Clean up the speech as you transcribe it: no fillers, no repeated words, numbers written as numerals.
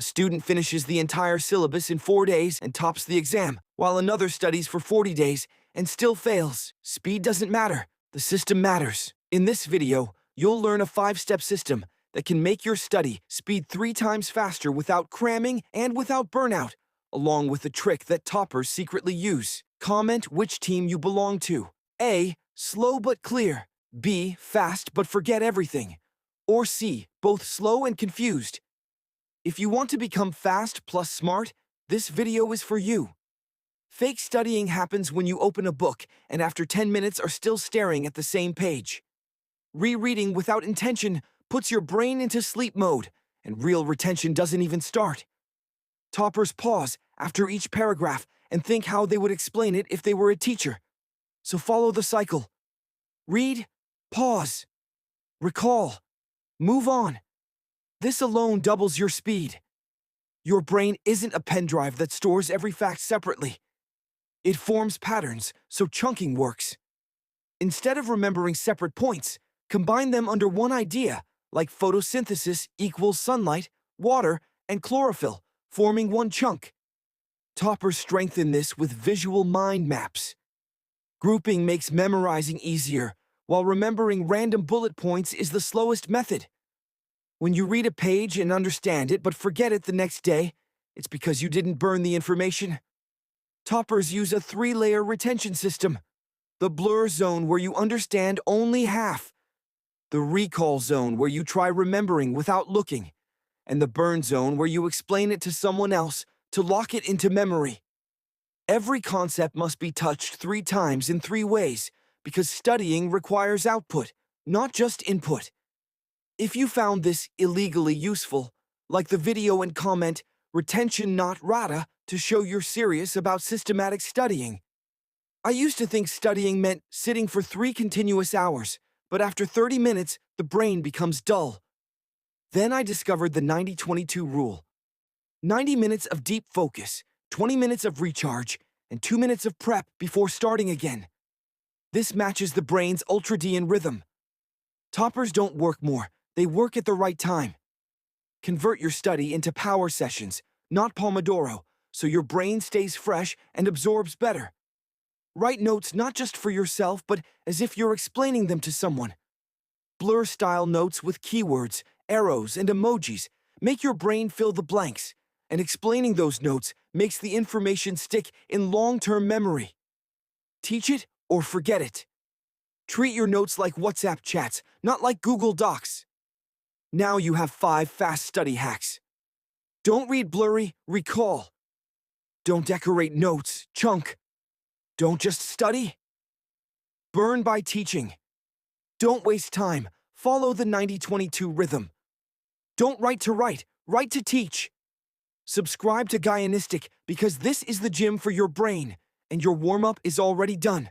A student finishes the entire syllabus in 4 days and tops the exam, while another studies for 40 days and still fails. Speed doesn't matter. The system matters. In this video, you'll learn a 5-step system that can make your study speed 3 times faster without cramming and without burnout, along with a trick that toppers secretly use. Comment which team you belong to. A. Slow but clear. B. Fast but forget everything. Or C. Both slow and confused. If you want to become fast plus smart, this video is for you. Fake studying happens when you open a book and after 10 minutes are still staring at the same page. Rereading without intention puts your brain into sleep mode, and real retention doesn't even start. Toppers pause after each paragraph and think how they would explain it if they were a teacher. So follow the cycle. Read, pause, recall, move on. This alone doubles your speed. Your brain isn't a pen drive that stores every fact separately. It forms patterns, so chunking works. Instead of remembering separate points, combine them under one idea, like photosynthesis equals sunlight, water, and chlorophyll, forming one chunk. Toppers strengthen this with visual mind maps. Grouping makes memorizing easier, while remembering random bullet points is the slowest method. When you read a page and understand it but forget it the next day, it's because you didn't burn the information. Toppers use a 3-layer retention system. The blur zone where you understand only half. The recall zone where you try remembering without looking. And the burn zone where you explain it to someone else to lock it into memory. Every concept must be touched 3 times in 3 ways, because studying requires output, not just input. If you found this illegally useful, like the video and comment, "Retention not ratta," to show you're serious about systematic studying. I used to think studying meant sitting for 3 continuous hours, but after 30 minutes, the brain becomes dull. Then I discovered the 90-22 rule. 90 minutes of deep focus, 20 minutes of recharge, and 2 minutes of prep before starting again. This matches the brain's ultradian rhythm. Toppers don't work more, they work at the right time. Convert your study into power sessions, not Pomodoro, so your brain stays fresh and absorbs better. Write notes not just for yourself, but as if you're explaining them to someone. Blur-style notes with keywords, arrows, and emojis make your brain fill the blanks, and explaining those notes makes the information stick in long-term memory. Teach it or forget it. Treat your notes like WhatsApp chats, not like Google Docs. Now you have 5 fast study hacks. Don't read blurry, recall. Don't decorate notes, chunk. Don't just study. Burn by teaching. Don't waste time, follow the 90-22 rhythm. Don't write to write, write to teach. Subscribe to Guyanistic because this is the gym for your brain, and your warm-up is already done.